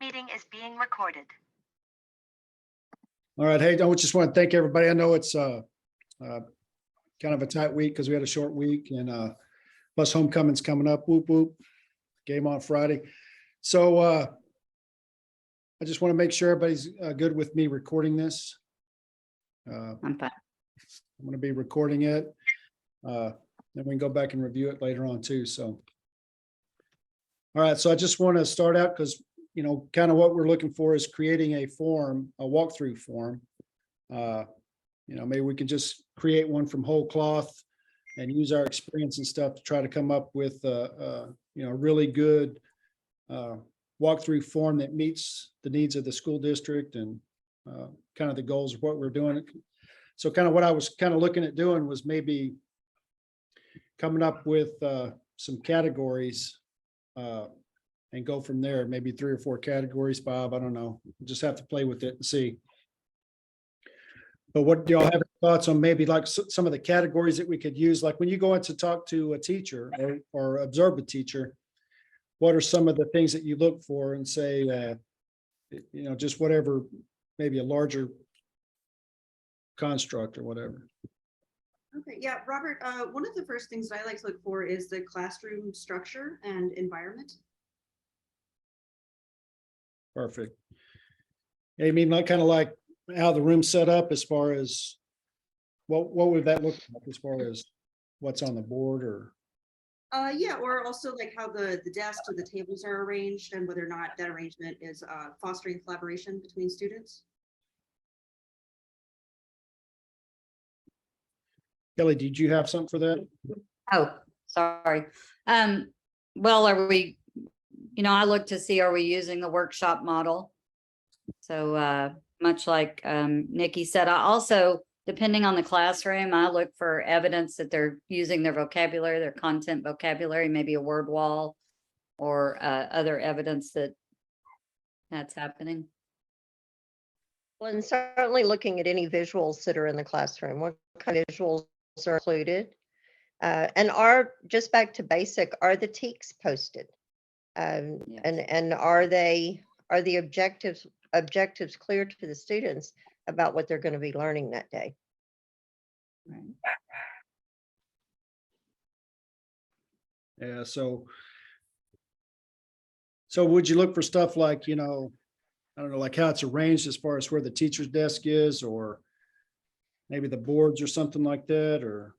Meeting is being recorded. All right. Hey, I just want to thank everybody. I know it's kind of a tight week because we had a short week and plus homecoming's coming up. Whoop, whoop. Game on Friday. So I just want to make sure everybody's good with me recording this. I'm fine. I'm going to be recording it. Then we can go back and review it later on too. So. All right. So I just want to start out because, you know, kind of what we're looking for is creating a form, a walkthrough form. You know, maybe we can just create one from whole cloth and use our experience and stuff to try to come up with, you know, a really good walkthrough form that meets the needs of the school district and kind of the goals of what we're doing. So kind of what I was kind of looking at doing was maybe coming up with some categories and go from there, maybe 3 or 4 categories, Bob. I don't know. We'll just have to play with it and see. But what do y'all have thoughts on maybe like some of the categories that we could use? Like when you go in to talk to a teacher or observe a teacher, what are some of the things that you look for and say, you know, just whatever, maybe a larger construct or whatever. Okay, yeah, Robert, one of the first things that I like to look for is the classroom structure and environment. Perfect. I mean, like kind of like how the room's set up as far as what would that look like as far as what's on the board or? Yeah, or also like how the desks or the tables are arranged and whether or not that arrangement is fostering collaboration between students. Kelly, did you have something for that? Oh, sorry. Well, are we, I look to see, are we using the workshop model? So much like Nikki said, I also, depending on the classroom, I look for evidence that they're using their vocabulary, their content vocabulary, maybe a word wall or other evidence that that's happening. Well, and certainly looking at any visuals that are in the classroom, what kind of visuals are included? And just back to basic, are the TEKs posted? Yes. And are the objectives clear to the students about what they're going to be learning that day? Right. Yeah, so would you look for stuff like, you know, I don't know, like how it's arranged as far as where the teacher's desk is, or maybe the boards or something like that, or?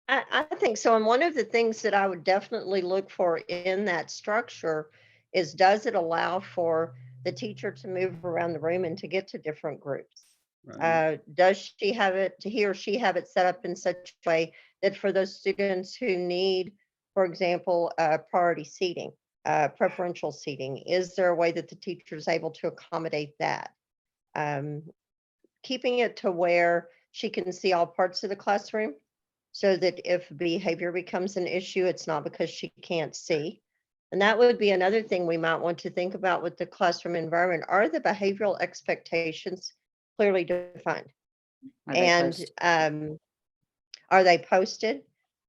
I think so. And one of the things that I would definitely look for in that structure is, does it allow for the teacher to move around the room and to get to different groups? Right. Does he or she have it set up in such a way that for those students who need, for example, priority seating, preferential seating, is there a way that the teacher is able to accommodate that? Keeping it to where she can see all parts of the classroom, so that if behavior becomes an issue, it's not because she can't see. And that would be another thing we might want to think about with the classroom environment. Are the behavioral expectations clearly defined? Are they And posted? are they posted?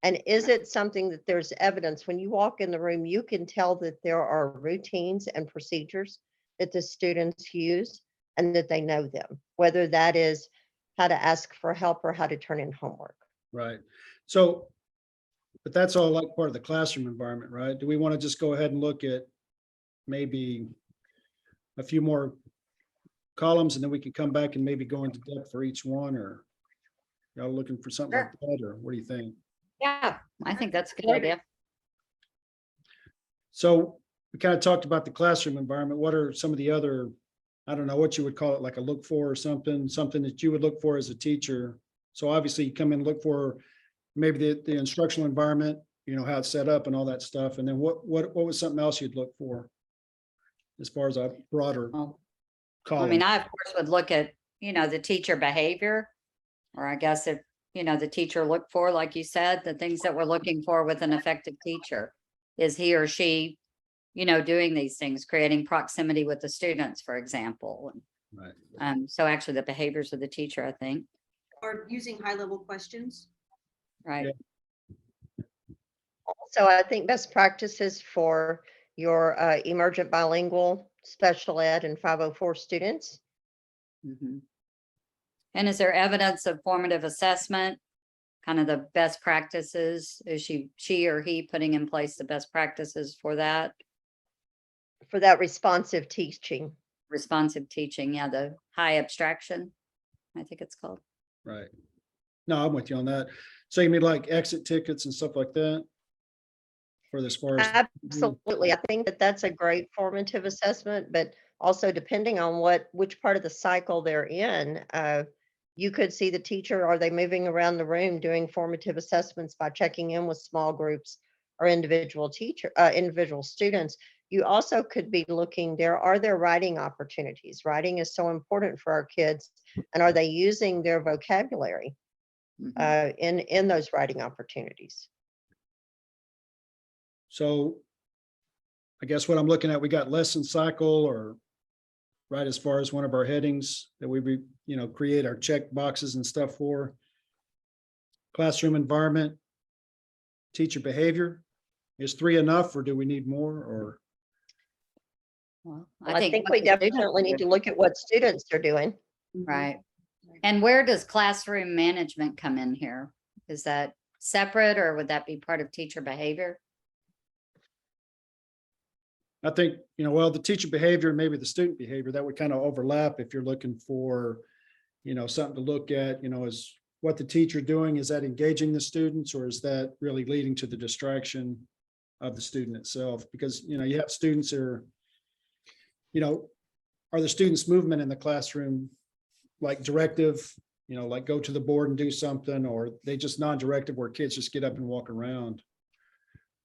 And is it something that there's evidence when you walk in the room, you can tell that there are routines and procedures that the students use and that they know them, whether that is how to ask for help or how to turn in homework. Right. So, but that's all like part of the classroom environment, right? Do we want to just go ahead and look at maybe a few more columns and then we can come back and maybe go into depth for each one, or y'all looking for something like that, or what do you think? Yeah, I think that's a good idea. So we kind of talked about the classroom environment. What are some of the other, I don't know what you would call it, like a look for or something that you would look for as a teacher? So obviously you come in and look for maybe the instructional environment, you know, how it's set up and all that stuff. And then what was something else you'd look for as far as a broader Well, I column? mean, I of course would look at, the teacher behavior, or I guess if, the teacher look for, like you said, the things that we're looking for with an effective teacher. Is he or she, doing these things, creating proximity with the students, for example. Right. So actually the behaviors of the teacher, I think, Or using high-level questions. right? Yeah. So I think best practices for, your emergent bilingual, special ed, and 504 students. Mhm. And is there evidence of formative assessment? Kind of the best practices? Is she or he putting in place the best practices for that? For that responsive teaching. Responsive teaching, yeah, the high abstraction, I think it's called. Right. No, I'm with you on that. So you mean like exit tickets and stuff like that? For as far as, Absolutely. I think that that's a great formative assessment, but also depending on which part of the cycle they're in, you could see the teacher, are they moving around the room doing formative assessments by checking in with small groups or individual students? You also could be looking, are there writing opportunities? Writing is so important for our kids. And are they using their vocabulary Mhm. in those writing opportunities? so I guess what I'm looking at, we got lesson cycle or right as far as one of our headings that create our check boxes and stuff for. Classroom environment, teacher behavior. Is 3 enough or do we need more or? Well, I think what we the students definitely need do, to look at what students are doing. right? And where does classroom management come in here? Is that separate or would that be part of teacher behavior? I think, well, the teacher behavior, and maybe the student behavior, that would kind of overlap if you're looking for, something to look at, is what the teacher doing, is that engaging the students or is that really leading to the distraction of the student itself? Because, you have students that are, are the students' movement in the classroom like directive, like go to the board and do something, or they just non-directive where kids just get up and walk around?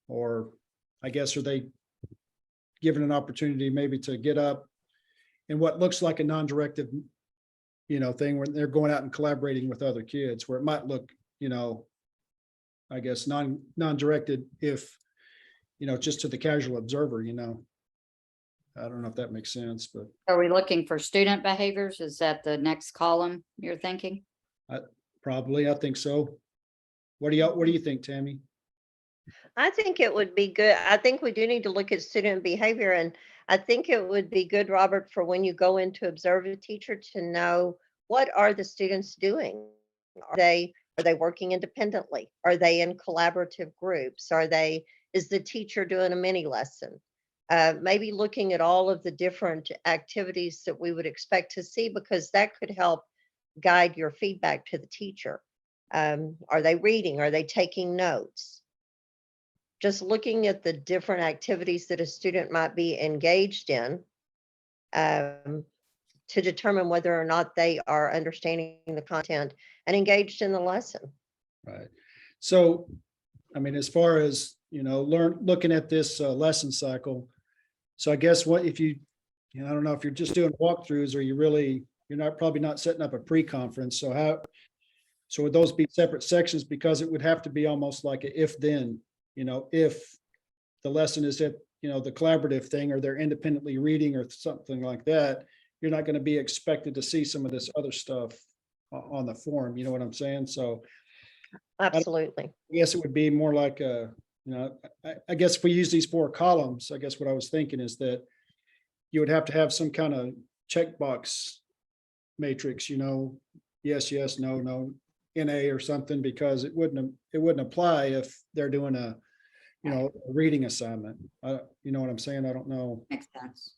Or I guess, are they given an opportunity maybe to get up in what looks like a non-directive, thing where they're going out and collaborating with other kids, where it might look, I guess, non-directed if, just to the casual observer, I don't know if that makes sense, but Are we looking for student behaviors? Is that the next column you're thinking? probably, I think so. What do you think, Tammy? I think it would be good. I think we do need to look at student behavior, and I think it would be good, Robert, for when you go in to observe a teacher to know, what are the students doing? Are they working independently? Are they in collaborative groups? Is the teacher doing a mini lesson? Maybe looking at all of the different activities that we would expect to see, because that could help guide your feedback to the teacher. Are they reading? Are they taking notes? Just looking at the different activities that a student might be engaged in, to determine whether or not they are understanding the content and engaged in the lesson. Right. So, I mean, as far as, looking at this lesson cycle. So I guess what if I don't know if you're just doing walkthroughs or you're probably not setting up a pre-conference. So would those be separate sections? Because it would have to be almost like a if then, if the lesson is at, the collaborative thing, or they're independently reading or something like that, you're not going to be expected to see some of this other stuff on the form. You know what I'm saying? So Absolutely. I guess it would be more like I guess if we use these 4 columns, I guess what I was thinking is that you would have to have some kind of checkbox matrix, yes, yes, no, no, NA or something, because it wouldn't apply if they're doing a reading assignment. You know what I'm saying? I don't know. Makes sense.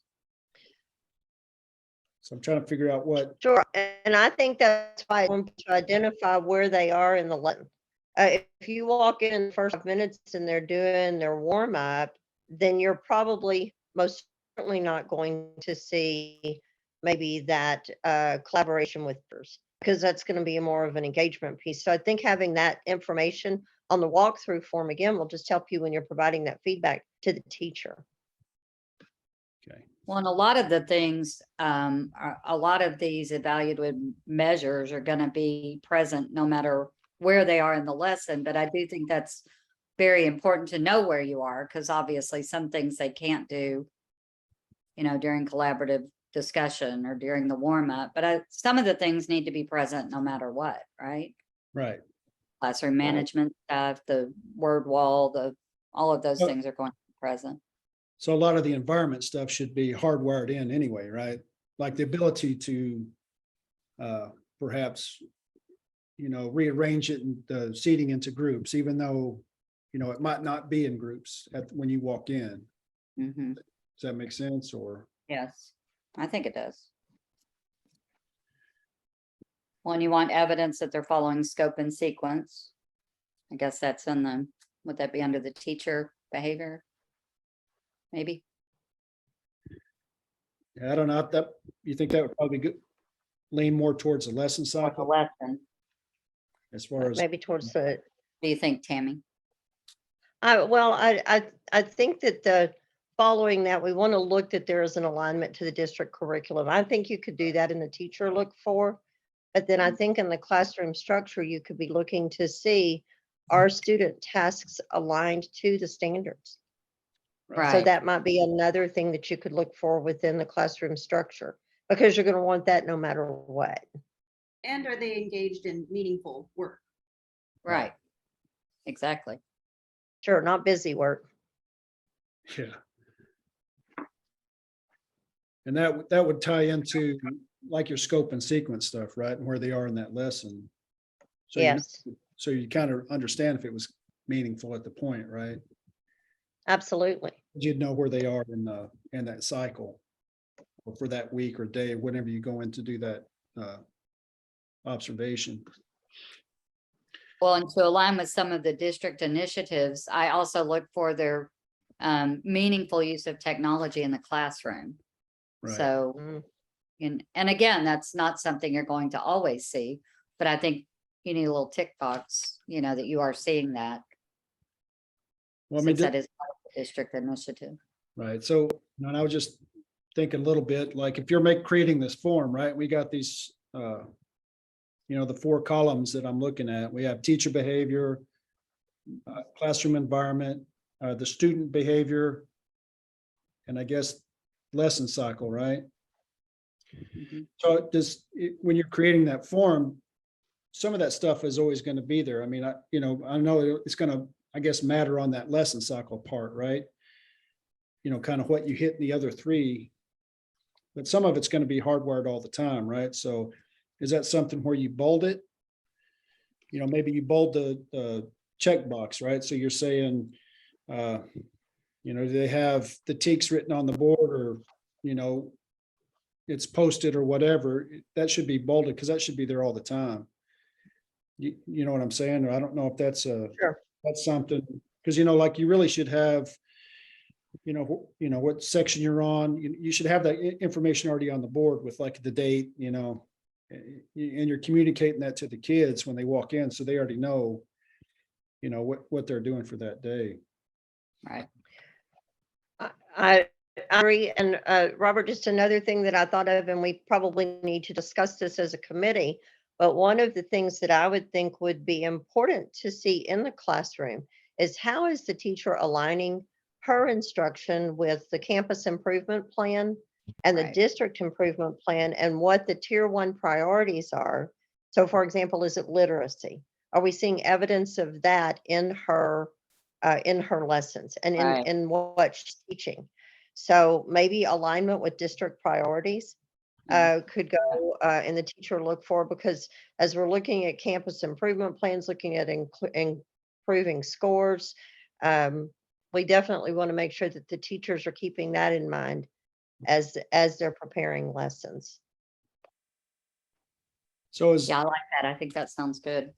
So I'm trying to figure out what, Sure. And I think that's why I want to identify where they are in the lesson. If you walk in the first 5 minutes and they're doing their warm up, then you're probably most certainly not going to see maybe that collaboration with peers, because that's going to be more of an engagement piece. So I think having that information on the walkthrough form again will just help you when you're providing that feedback to the teacher. okay, Well, and a lot of the things, a lot of these evaluated measures are going to be present no matter where they are in the lesson. But I do think that's very important to know where you are, because obviously some things they can't do, during collaborative discussion or during the warm up. But some of the things need to be present no matter what, right? right. Classroom management stuff, the word wall, all of those Well- things are going to be present. So a lot of the environment stuff should be hardwired in anyway, right? Like the ability to perhaps, rearrange it and the seating into groups, even though, it might not be in groups when you walk in. Mhm. Does that make sense? Or, Yes, I think it does. When you want evidence that they're following scope and sequence, I guess that's in the, would that be under the teacher behavior? Maybe, I don't know, that, you think that would probably lean more towards the lesson or the cycle lesson. as far as, Maybe towards the, What do you think, Tammy? I think that following that, we want to look that there is an alignment to the district curriculum. I think you could do that in the teacher look for. But then I think in the classroom structure, you could be looking to see, are student tasks aligned to the standards? So Right, that might be another thing that you could look for within the classroom structure, because you're going to want that no matter what. And are they engaged in meaningful work? right. Exactly. Sure, not busy work. yeah. And that would tie into like your scope and sequence stuff, right? And where they are in that lesson. So Yes, so you kind of understand if it was meaningful at the point, right? absolutely. You'd know where they are in that cycle. Or for that week or day, whenever you go in to do that observation. Well, and to align with some of the district initiatives, I also look for their meaningful use of technology in the classroom. Right. So, Mm, and again, that's not something you're going to always see, but I think you need a little tick box, that you are seeing that, Well, I mean, since that is part of the district initiative. right, so, and I was just thinking a little bit, like if you're creating this form, right, we got these, the 4 columns that I'm looking at, we have teacher behavior, classroom environment, the student behavior, and I guess lesson cycle, right? Mhm. So when you're creating that form, some of that stuff is always going to be there. I mean, I know it's going to, I guess, matter on that lesson cycle part, right? Kind of what you hit in the other 3. But some of it's going to be hardwired all the time, right? So is that something where you bold it? Maybe you bold the checkbox, right? So you're saying, do they have the TEKS written on the board, or, it's posted or whatever? That should be bolded because that should be there all the time. You know what I'm saying? Or I don't know if that's Sure. that's something, because, like you really should have, what section you're on. You should have that information already on the board with like the date, and you're communicating that to the kids when they walk in, so they already know, what they're doing for that day. Right. I agree. And Robert, just another thing that I thought of, and we probably need to discuss this as a committee, but one of the things that I would think would be important to see in the classroom is, how is the teacher aligning her instruction with the campus improvement plan and the Right. district improvement plan, and what the tier 1 priorities are? So for example, is it literacy? Are we seeing evidence of that in her lessons and Right. in what she's teaching? So maybe alignment with district priorities Yeah. could go in the teacher look for, because as we're looking at campus improvement plans, looking at improving scores, we definitely want to make sure that the teachers are keeping that in mind as they're preparing lessons. So Yeah, I like that. I think that sounds good.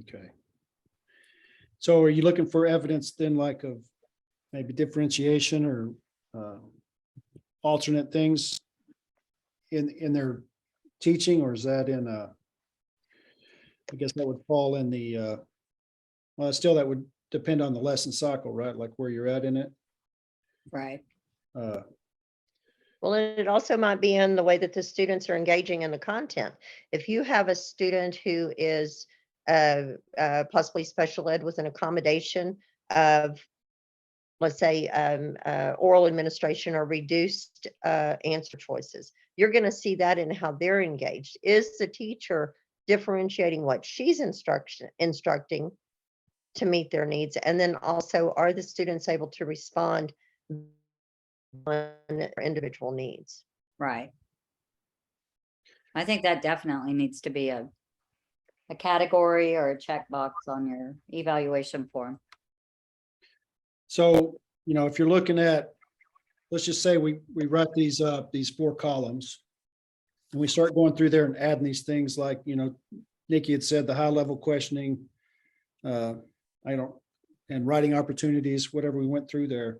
okay. So are you looking for evidence then, like of maybe differentiation or alternate things in their teaching, or is that in I guess that would fall in the well, still that would depend on the lesson cycle, right? Like where you're at in it. Right. Uh, Well, and it also might be in the way that the students are engaging in the content. If you have a student who is possibly special ed with an accommodation of, let's say, oral administration or reduced answer choices, you're going to see that in how they're engaged. Is the teacher differentiating what she's instructing to meet their needs? And then also, are the students able to respond on their individual needs? Right. I think that definitely needs to be a category or a checkbox on your evaluation form. So, if you're looking at, let's just say we write these up, these 4 columns. And we start going through there and adding these things like, Nikki had said, the high level questioning, and writing opportunities, whatever we went through there.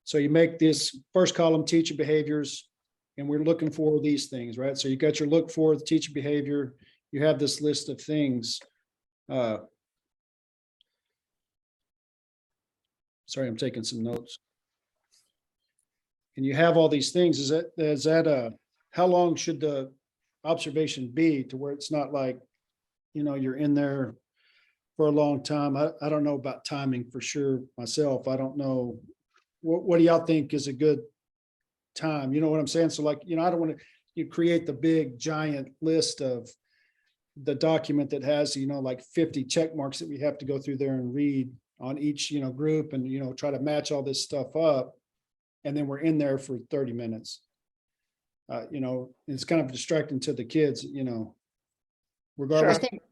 So you make this first column, teacher behaviors, and we're looking for these things, right? So you got your look for the teacher behavior. You have this list of things. Sorry, I'm taking some notes. And you have all these things. Is that how long should the observation be to where it's not like, you're in there for a long time? I don't know about timing for sure myself. I don't know. What do y'all think is a good time? You know what I'm saying? So like, I don't want to, you create the big giant list of the document that has, like 50 check marks that we have to go through there and read on each, group and, try to match all this stuff up. And then we're in there for 30 minutes. It's kind of distracting to the kids, regardless. I think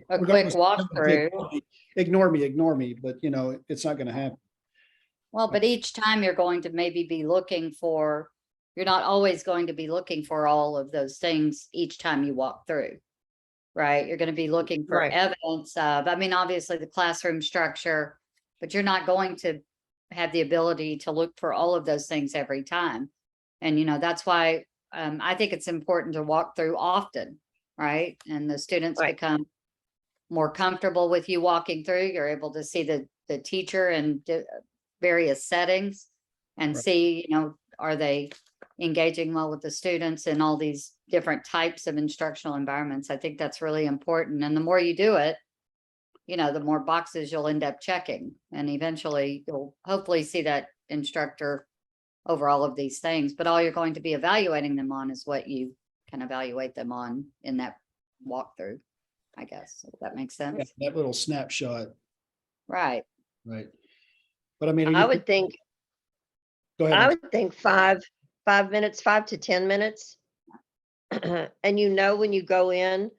a quick walkthrough. Ignore me, but it's not going to happen. Well, but each time you're going to maybe be looking for, you're not always going to be looking for all of those things each time you walk through. Right? You're going to be looking for Right. evidence of, obviously the classroom structure, but you're not going to have the ability to look for all of those things every time. And, that's why I think it's important to walk through often, right? And the students Right. become more comfortable with you walking through. You're able to see the teacher in various settings and Right. see, are they engaging well with the students in all these different types of instructional environments. I think that's really important. And the more you do it, the more boxes you'll end up checking. And eventually you'll hopefully see that instructor over all of these things, but all you're going to be evaluating them on is what you can evaluate them on in that walkthrough, I guess, if that makes sense. That little snapshot, Right. right? But I mean, I would think, go ahead. I would think 5 minutes, 5 to 10 minutes. And when you go in,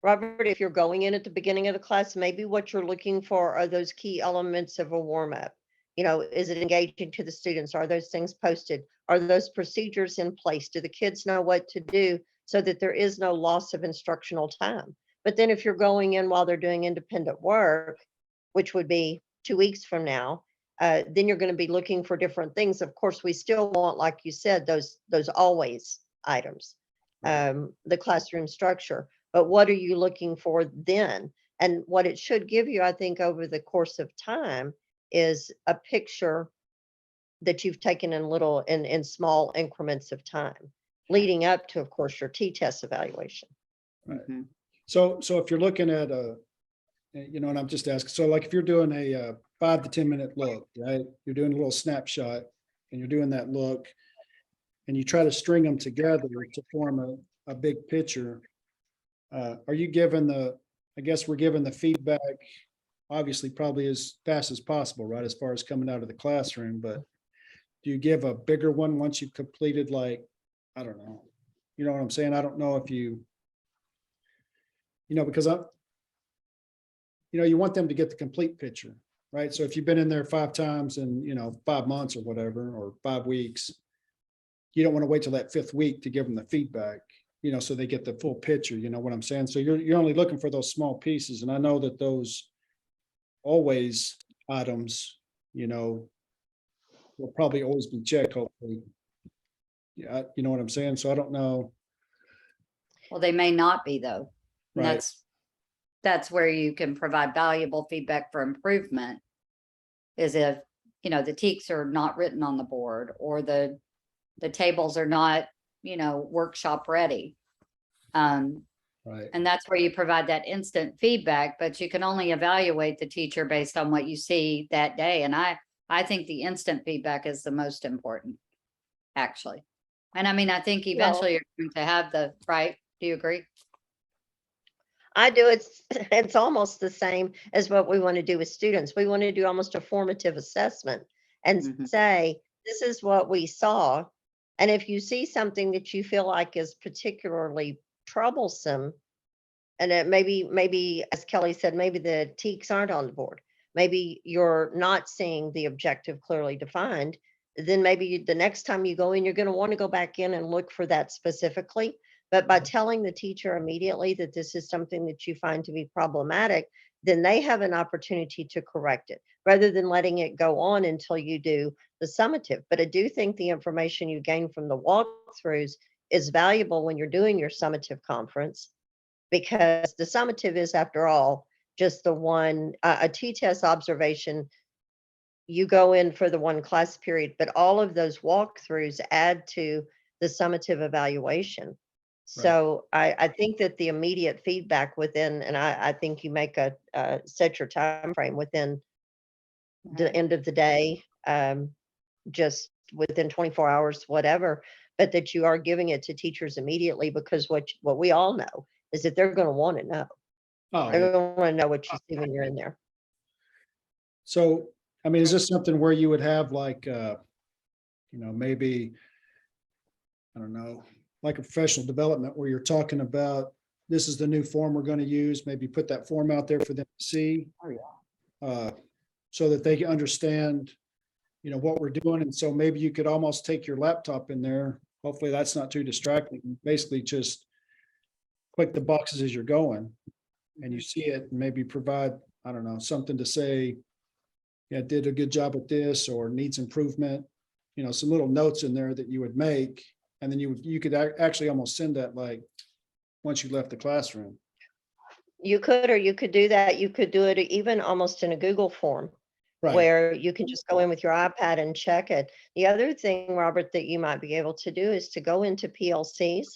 Robert, if you're going in at the beginning of the class, maybe what you're looking for are those key elements of a warm up. Is it engaging to the students? Are those things posted? Are those procedures in place? Do the kids know what to do so that there is no loss of instructional time? But then if you're going in while they're doing independent work, which would be 2 weeks from now, then you're going to be looking for different things. Of course, we still want, like you said, those always items, the classroom structure. But what are you looking for then? And what it should give you, I think, over the course of time is a picture that you've taken in small increments of time, leading up to, of course, your T-test evaluation. Right. Mhm. So if you're looking at and I'm just asking, so like if you're doing a 5 to 10 minute look, right? You're doing a little snapshot and you're doing that look and you try to string them together to form a big picture. Are you given I guess we're given the feedback, obviously probably as fast as possible, right? As far as coming out of the classroom, but do you give a bigger one once you've completed, like, I don't know, you know what I'm saying? I don't know if because you want them to get the complete picture, right? So if you've been in there 5 times in, 5 months or whatever, or 5 weeks, you don't want to wait till that 5th week to give them the feedback, so they get the full picture, you know what I'm saying? So you're only looking for those small pieces. And I know that those always items, will probably always be checked, hopefully. Yeah, you know what I'm saying? So I don't know. Well, they may not be though. And Right. that's where you can provide valuable feedback for improvement. Is if, the TEKs are not written on the board or the tables are not, workshop ready. Right. And that's where you provide that instant feedback, but you can only evaluate the teacher based on what you see that day. And I think the instant feedback is the most important, actually. And I think eventually you're going to have right. Do you agree? I do, it's almost the same as what we want to do with students. We want to do almost a formative assessment and Mhm. say, this is what we saw. And if you see something that you feel like is particularly troublesome, and it maybe, as Kelly said, maybe the TEKs aren't on the board. Maybe you're not seeing the objective clearly defined. Then maybe the next time you go in, you're going to want to go back in and look for that specifically. But by telling the teacher immediately that this is something that you find to be problematic, then they have an opportunity to correct it rather than letting it go on until you do the summative. But I do think the information you gain from the walkthroughs is valuable when you're doing your summative conference, because the summative is, after all, just the one, a T-test observation. You go in for the one class period, but all of those walkthroughs add to the summative evaluation. Right. So I think that the immediate feedback within, and I think you make set your time frame within the Right. end of the day, just within 24 hours, whatever, but that you are giving it to teachers immediately, because what we all know is that they're going to want to know. Oh, yeah. They're going to want to know what you see when you're in there. So, I mean, is this something where you would have like, maybe, I don't know, like a professional development where you're talking about, this is the new form we're going to use, maybe put that form out there for them to see. Oh, yeah. So that they can understand, what we're doing. And so maybe you could almost take your laptop in there. Hopefully that's not too distracting. Basically just click the boxes as you're going and you see it and maybe provide, I don't know, something to say, yeah, did a good job at this or needs improvement, some little notes in there that you would make. And then you could actually almost send that like, once you left the classroom. You could, or you could do that. You could do it even almost in a Google form, Right. where you can just go in with your iPad and check it. The other thing, Robert, that you might be able to do is to go into PLCs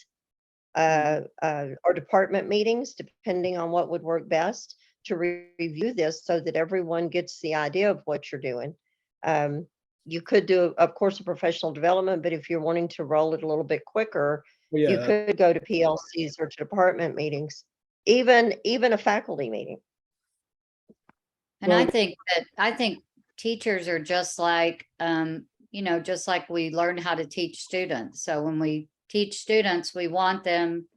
or department meetings, depending on what would work best, to review this so that everyone gets the idea of what you're doing. You could do, of course, a professional development, but if you're wanting to roll it a little bit quicker, Well, you yeah, could go to PLCs or to department meetings, even a faculty meeting. And I Well- think teachers are just like, just like we learn how to teach students. So when we teach students, we want them,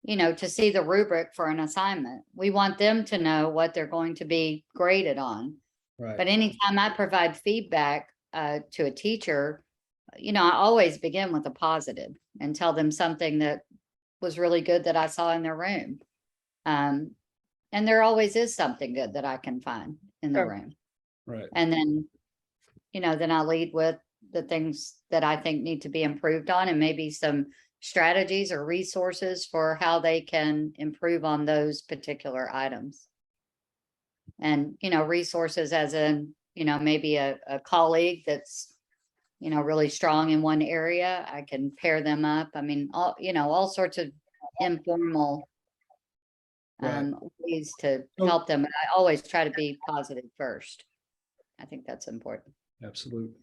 to see the rubric for an assignment. We want them to know what they're going to be graded on. right. But anytime I provide feedback to a teacher, I always begin with a positive and tell them something that was really good that I saw in their room. And there always is something good that I can find in the Sure. room. Right. And then, then I lead with the things that I think need to be improved on and maybe some strategies or resources for how they can improve on those particular items. And, resources as in, maybe a colleague that's, really strong in one area, I can pair them up. I mean, all sorts of informal Right. ways to So- help them. I always try to be positive first. I think that's important. Absolutely.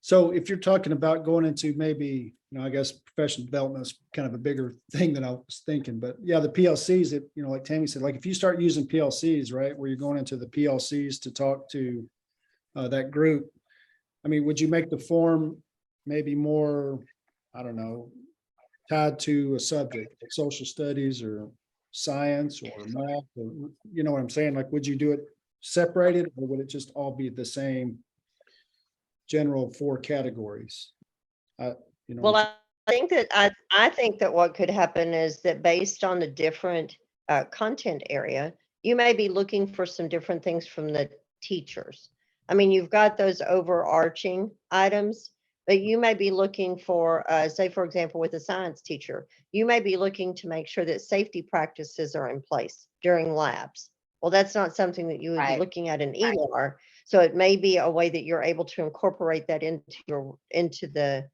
So if you're talking about going into maybe, I guess professional development is kind of a bigger thing than I was thinking, but yeah, the PLCs that, like Tammy said, like if you start using PLCs, right, where you're going into the PLCs to talk to that group, I mean, would you make the form maybe more, I don't know, tied to a subject, like social studies or science or math, or, you know what I'm saying? Like, would you do it separated or would it just all be the same general 4 categories? Well, I think that what could happen is that based on the different content area, you may be looking for some different things from the teachers. I mean, you've got those overarching items, but you may be looking for, say, for example, with a science teacher, you may be looking to make sure that safety practices are in place during labs. Well, that's not something that you would be Right. looking at in ELAR. So it may be a way that you're able to incorporate that into the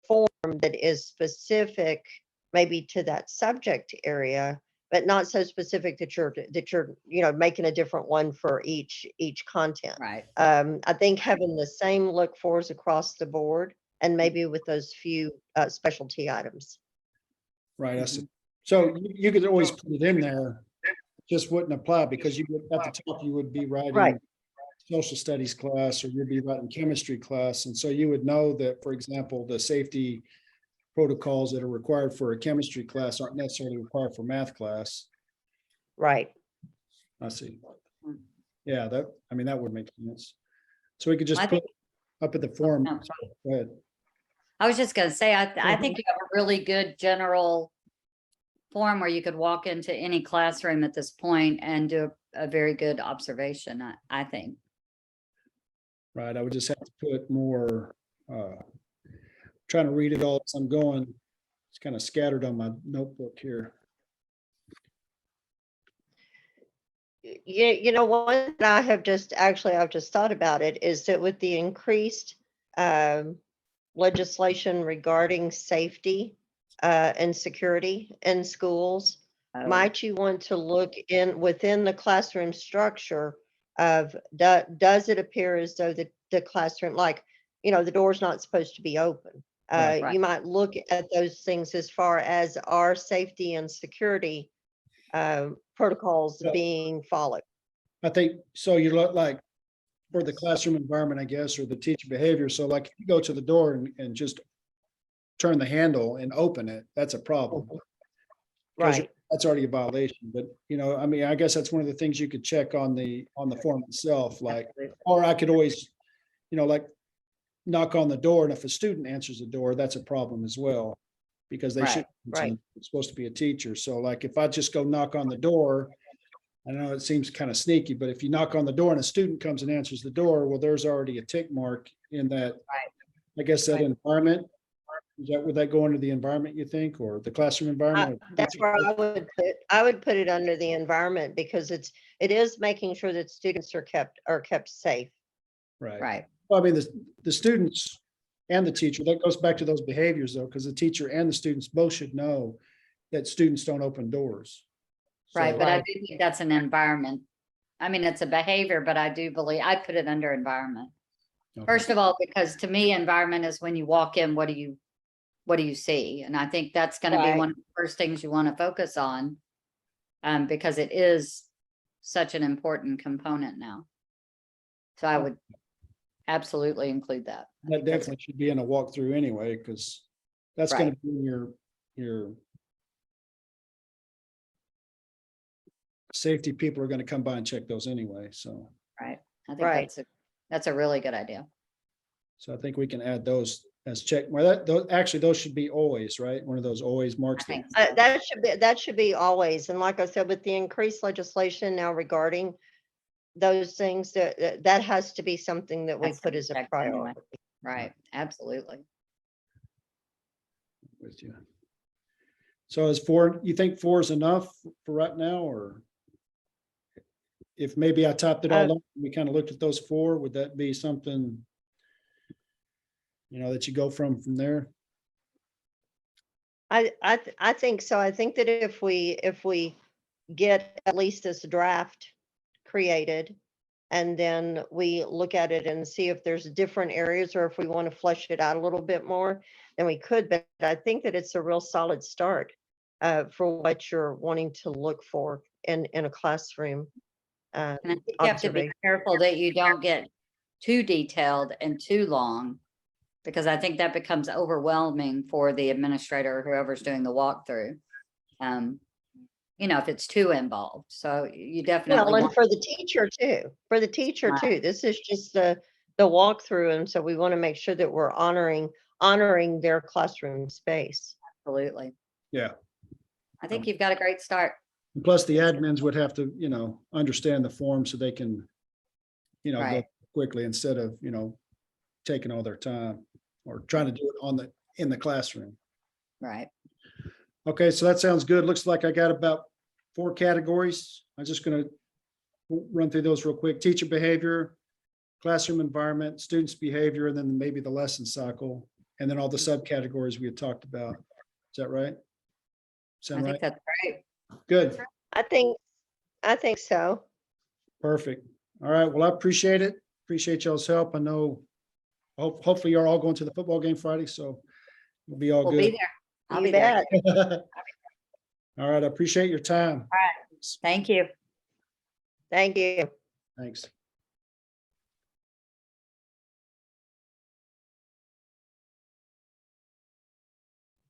form that is specific maybe to that subject area, but not so specific that you're making a different one for each content. Right. I think having the same look fors across the board and maybe with those few specialty items. Right. I see. Mhm. So you could always put it in there, just wouldn't apply because you would, at the top, you would be Right. writing social studies class, or you'd be writing chemistry class. And so you would know that, for example, the safety protocols that are required for a chemistry class aren't necessarily required for math class. Right. I see. Yeah, that would make sense. So we could just I put think- up at the form. No, Go ahead. I was just gonna say, I Mm-hmm. think you have a really good general form where you could walk into any classroom at this point and do a very good observation, I think. Right, I would just have to put more, trying to read it all as I'm going. It's kind of scattered on my notebook here. You know, one that I've just thought about it is that with the increased legislation regarding safety and security in schools, Oh, might you want to look within the classroom structure of, does it appear as though the classroom, like, the door's not supposed to be open? Right. You might look at those things as far as our safety and security protocols Yeah. being followed. I think, so you look like, for the classroom environment, I guess, or the teacher behavior, so like, if you go to the door and just turn the handle and open it, that's a problem. 'Cause Right. That's already a violation, but, I mean, I guess that's one of the things you could check on the form itself, like, absolutely. or I could always, like, knock on the door, and if a student answers the door, that's a problem as well. Because they should, Right. it's supposed to be a teacher, so like, if I just go knock on the door, I know it seems kind of sneaky, but if you knock on the door and a student comes and answers the door, well, there's already a tick mark in that. Right. I guess that Right. environment, would that go under the environment, you think, or the classroom environment? or That's teacher- where I would put it under the environment, because it is making sure that students are kept safe. Right. Right, Well, I mean, the students and the teacher, that goes back to those behaviors though, because the teacher and the students both should know that students don't open doors. right, So- but I do think that's an environment. I mean, it's a behavior, but I do believe, I put it under environment. Okay. First of all, because to me, environment is when you walk in, what do you see? And I think that's gonna be Right. one of the first things you wanna focus on. Because it is such an important component now. So I would absolutely include that. I That think that's- definitely should be in a walkthrough anyway, because that's gonna be in your safety people are gonna come by and check those anyway, so. Right, I think Right. that's a really good idea. So I think we can add those as check, well, those should be always, right? One of those always marks. I think that- so. That should be always. And like I said, with the increased legislation now regarding those things, that has to be something that we Has to put be as a checked anyway. priority. Right, absolutely. With you. So is 4, you think 4 is enough for right now, or? If maybe I topped it all up, and we kind of looked at those 4, would that be something? That you go from there? I think so. I think that if we get at least this draft created, and then we look at it and see if there's different areas, or if we want to flesh it out a little bit more, then we could. But I think that it's a real solid start for what you're wanting to look for in a classroom. And I think you have to be Observation. careful that you don't get too detailed and too long. Because I think that becomes overwhelming for the administrator, or whoever's doing the walkthrough. If it's too involved, so you definitely. Well, and want- for the teacher Right. too, this is just the walkthrough, and so we want to make sure that we're honoring their classroom space. Absolutely. Yeah. I think you've got a great start. And plus the admins would have to, understand the form so they can, go Right. quickly instead of, taking all their time or trying to do it in the classroom. Right. Okay, so that sounds good. Looks like I got about 4 categories. I'm just gonna run through those real quick. Teacher behavior, classroom environment, students' behavior, and then maybe the lesson cycle, and then all the subcategories we had talked about. Is that right? I Sound think right? that's great. Good, I think so. perfect. All right, well, I appreciate it. Appreciate y'all's help. I know, hopefully you're all going to the football game Friday, so we'll be all We'll be good. there. I'll You be there. bet. All All right, I appreciate your time. Thank you. Thank you. Thanks.